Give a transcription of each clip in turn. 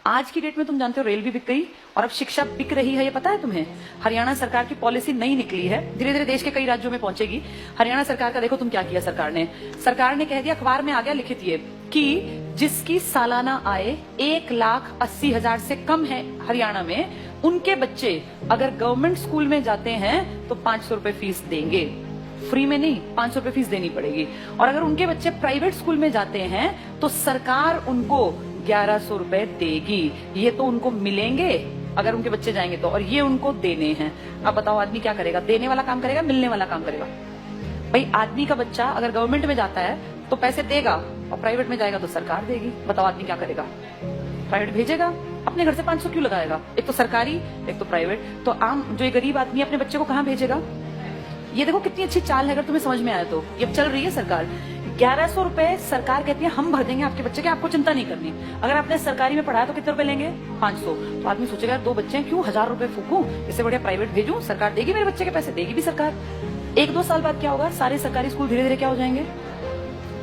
आज की डेट में तुम जानते हो रेल भी बिक गई और अब शिक्षा बिक रही है, ये पता है तुम्हें? हरियाणा सरकार की पॉलिसी नई निकली है, धीरे धीरे देश के कई राज्यों में पहुंचेगी। हरियाणा सरकार का देखो तुम क्या किया सरकार ने कह दिया, अखबार में आ गया लिखित ये कि जिसकी सालाना आय 1,80,000 से कम है हरियाणा में, उनके बच्चे अगर गवर्नमेंट स्कूल में जाते हैं तो 500 रुपए फीस देंगे। फ्री में नहीं, 500 रुपए फीस देनी पड़ेगी। और अगर उनके बच्चे प्राइवेट स्कूल में जाते हैं तो सरकार उनको 1100 रुपए देगी। ये तो उनको मिलेंगे अगर उनके बच्चे जाएंगे तो, और ये उनको देने हैं। अब बताओ आदमी क्या करेगा? देने वाला काम करेगा, मिलने वाला काम करेगा? भाई आदमी का बच्चा अगर गवर्नमेंट में जाता है तो पैसे देगा और प्राइवेट में जाएगा तो सरकार देगी। बताओ आदमी क्या करेगा? प्राइवेट भेजेगा, अपने घर से 500 क्यों लगाएगा? एक तो सरकारी, एक तो प्राइवेट। तो आम जो ये गरीब आदमी अपने बच्चे को कहाँ भेजेगा? ये देखो कितनी अच्छी चाल है, अगर तुम्हें समझ में आया तो। ये चल रही है सरकार, 1100 रुपए सरकार कहती है हम भर देंगे आपके बच्चे के, आपको चिंता नहीं करनी। अगर आपने सरकारी में पढ़ाया तो कितने रुपए लेंगे? 500। तो आदमी सोचेगा 2 बच्चे हैं, क्यों 1000 रुपए फूकूं, इससे बढ़िया प्राइवेट भेजूं, सरकार देगी मेरे बच्चे के पैसे, देगी भी सरकार। 1-2 साल बाद क्या होगा? सारे सरकारी स्कूल धीरे धीरे क्या हो जाएंगे?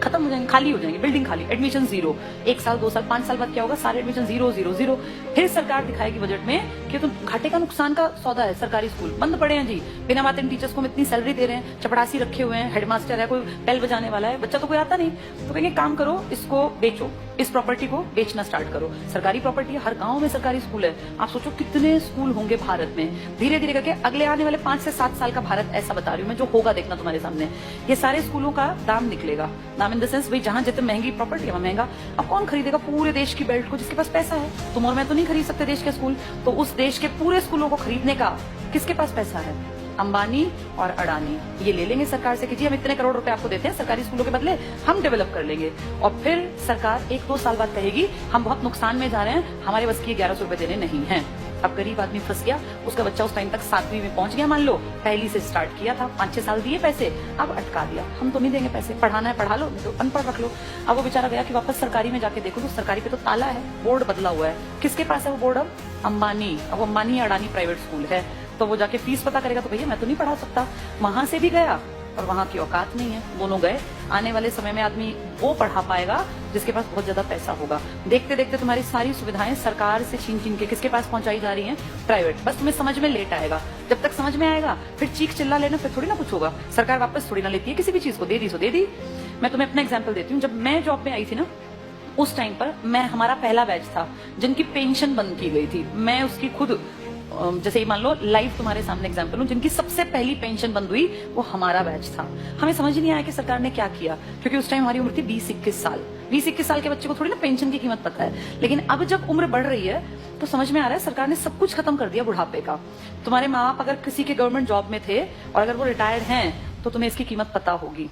खत्म हो जाएंगे, खाली हो जाएंगे, बिल्डिंग खाली, एडमिशन 0। 1 साल 2 साल 5 साल बाद क्या होगा? सारे एडमिशन 0 0 0। फिर सरकार दिखाएगी बजट में कि तुम घाटे का नुकसान का सौदा है, सरकारी स्कूल बंद पड़े हैं जी, बिना बात इन टीचर्स को हम इतनी सैलरी दे रहे हैं, चपड़ासी रखे हुए हैं, हेडमास्टर है, कोई बेल बजाने वाला है, बच्चा तो कोई आता नहीं। तो कहेंगे काम करो, इसको बेचो, इस प्रॉपर्टी को बेचना स्टार्ट करो। सरकारी प्रॉपर्टी है, हर गांव में सरकारी स्कूल है। आप सोचो कितने स्कूल होंगे भारत में। धीरे धीरे करके अगले आने वाले 5 से 7 साल का भारत ऐसा बता रही हूँ मैं, जो होगा देखना तुम्हारे सामने। ये सारे स्कूलों का दाम निकलेगा, दाम इन द सेंस भाई जहां जितनी महंगी प्रॉपर्टी है वहां महंगा। अब कौन खरीदेगा पूरे देश की बेल्ट को? जिसके पास पैसा है। तुम और मैं तो नहीं खरीद सकते देश के स्कूल, तो उस देश के पूरे स्कूलों को खरीदने का किसके पास पैसा है? अंबानी और अडानी ये ले लेंगे सरकार से कि जी हम इतने करोड़ रुपए आपको देते हैं, सरकारी स्कूलों के बदले हम डेवलप कर लेंगे। और फिर सरकार 1-2 साल बाद कहेगी हम बहुत नुकसान में जा रहे हैं, हमारे बस की 1100 रुपए देने नहीं है। अब गरीब आदमी फंस गया, उसका बच्चा उस टाइम तक 7वीं में पहुंच गया, मान लो पहली से स्टार्ट किया था, 5-6 साल दिए पैसे, अब अटका दिया, हम तो नहीं देंगे पैसे, पढ़ाना है पढ़ा लो, नहीं तो अनपढ़ रख लो। अब वो बेचारा गया कि वापस सरकारी में जाके देखो तो सरकारी पे तो ताला है, बोर्ड बदला हुआ है। किसके पास है वो बोर्ड? अब अंबानी। अब अंबानी अडानी प्राइवेट स्कूल है, तो वो जाके फीस पता करेगा तो भैया मैं तो नहीं पढ़ा सकता। वहां से भी गया और वहां की औकात नहीं है, दोनों गए। आने वाले समय में आदमी वो पढ़ा पाएगा जिसके पास बहुत ज्यादा पैसा होगा। देखते देखते तुम्हारी सारी सुविधाएं सरकार से छीन छीन के किसके पास पहुंचाई जा रही हैं? प्राइवेट। बस तुम्हें समझ में लेट आएगा, जब तक समझ में आएगा फिर चीख चिल्ला लेना, फिर थोड़ी ना कुछ होगा। सरकार वापस थोड़ी ना लेती है किसी भी चीज को, दे दी सो दे दी। मैं तुम्हें अपना एग्जाम्पल देती हूँ। जब मैं जॉब में आई थी ना, उस टाइम पर हमारा पहला बैच था जिनकी पेंशन बंद की गई थी। मैं उसकी खुद जैसे मान लो लाइव तुम्हारे सामने एग्जांपल हूं, जिनकी सबसे पहली पेंशन बंद हुई वो हमारा बैच था। हमें समझ ही नहीं आया कि सरकार ने क्या किया, क्योंकि उस टाइम हमारी उम्र थी 20-21 साल। 20-21 साल के बच्चे को थोड़ी ना पेंशन की कीमत पता है। लेकिन अब जब उम्र बढ़ रही है तो समझ में आ रहा है सरकार ने सब कुछ खत्म कर दिया बुढ़ापे का। तुम्हारे माँ बाप अगर किसी के गवर्नमेंट जॉब में थे और अगर वो रिटायर्ड हैं तो तुम्हें इसकी कीमत पता होगी।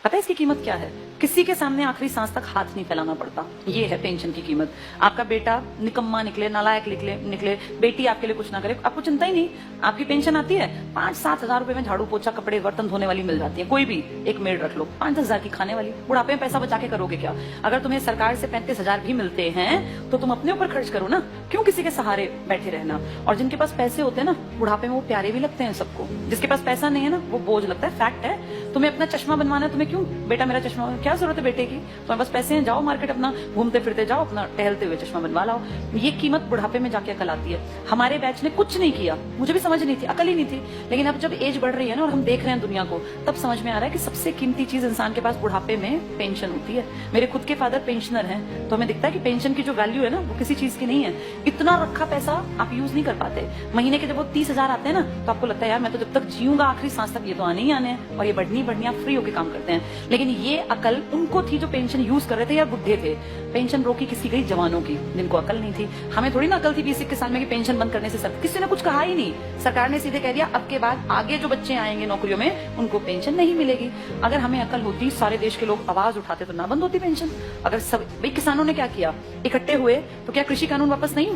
पता है इसकी कीमत क्या है? किसी के सामने आखिरी सांस तक हाथ नहीं फैलाना पड़ता। ये है पेंशन की कीमत। आपका बेटा निकम्मा निकले, नालायक निकले, बेटी आपके लिए कुछ ना करे, आपको चिंता ही नहीं। आपकी पेंशन आती है, 5-7 हजार रुपए में झाड़ू पोछा कपड़े बर्तन धोने वाली मिल जाती है। कोई भी एक मेड रख लो, 5-10 हजार की खाने वाली। बुढ़ापे में पैसा बचा के करोगे क्या? अगर तुम्हें सरकार से 35 हजार भी मिलते हैं तो तुम अपने ऊपर खर्च करो ना, क्यों किसी के सहारे बैठे रहना? और जिनके पास पैसे होते हैं ना, बुढ़ापे में वो प्यारे भी लगते हैं सबको। जिसके पास पैसा नहीं है ना, वो बोझ लगता है। फैक्ट है। तुम्हें अपना चश्मा बनवाना है, तुम्हें क्यों बेटा मेरा चश्मा, क्या जरूरत है बेटे की? तुम्हारे पास पैसे हैं, जाओ मार्केट अपना घूमते फिरते जाओ, अपना टहलते हुए चश्मा बनवा लाओ। ये कीमत बुढ़ापे में जाके अकल आती है। हमारे बैच ने कुछ नहीं किया, मुझे भी समझ नहीं थी, अकल ही नहीं थी। लेकिन अब जब एज बढ़ रही है ना और हम देख रहे हैं दुनिया को, तब समझ में आ रहा है कि सबसे कीमती चीज इंसान के पास बुढ़ापे में पेंशन होती है। मेरे खुद के फादर पेंशनर हैं, तो हमें दिखता है कि पेंशन की जो वैल्यू है ना वो किसी चीज की नहीं है। इतना रखा पैसा आप यूज नहीं कर पाते। महीने के जब वो 30 हजार आते हैं ना, तो आपको लगता है यार मैं तो जब तक जीऊंगा आखिरी सांस तक ये तो आने ही आने हैं, और ये बढ़नी आप फ्री होकर काम करते हैं। लेकिन ये अकल उनको थी जो पेंशन यूज कर रहे थे या बुढ़े थे। पेंशन रोकी किसी गई जवानों की, जिनको अकल नहीं थी। हमें थोड़ी ना अकल थी 20-21 साल में कि पेंशन बंद करने से सब, किसी ने कुछ कहा ही नहीं। सरकार ने सीधे कह दिया अब के बाद आगे जो बच्चे आएंगे नौकरियों में उनको पेंशन नहीं मिलेगी। अगर हमें अकल होती, सारे देश के लोग आवाज उठाते तो ना बंद होती पेंशन। अगर सब भाई किसानों ने क्या किया, इकट्ठे हुए तो क्या कृषि कानून वापस नहीं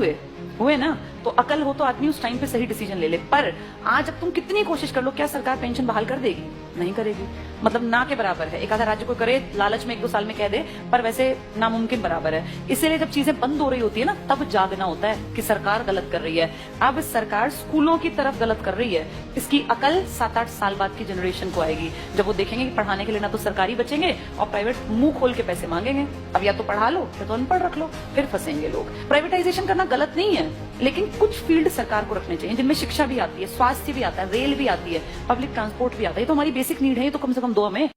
हुए ना? तो अकल हो तो आदमी उस टाइम पे सही डिसीजन ले ले। पर आज अब तुम कितनी कोशिश कर लो, क्या सरकार पेंशन बहाल कर देगी? नहीं करेगी। मतलब ना के बराबर है। एक आधा राज्य को करे, लालच में 1-2 साल में कह दे, पर वैसे नामुमकिन बराबर है। इसीलिए जब चीजें बंद हो रही होती है ना, तब जागना होता है कि सरकार गलत कर रही है। अब सरकार स्कूलों की तरफ गलत कर रही है। इसकी अकल 7-8 साल बाद की जनरेशन को आएगी, जब वो देखेंगे कि पढ़ाने के लिए ना तो सरकारी बचेंगे और प्राइवेट मुंह खोल के पैसे मांगेंगे। अब या तो पढ़ा लो या तो अनपढ़ रख लो, फिर फंसेंगे लोग। प्राइवेटाइजेशन करना गलत नहीं है, लेकिन कुछ फील्ड सरकार को रखने चाहिए जिनमें शिक्षा भी आती है, स्वास्थ्य भी आता है, रेल भी आती है, पब्लिक ट्रांसपोर्ट भी आता है। ये तो हमारी बेसिक नीड है, ये तो कम से कम दो हमें।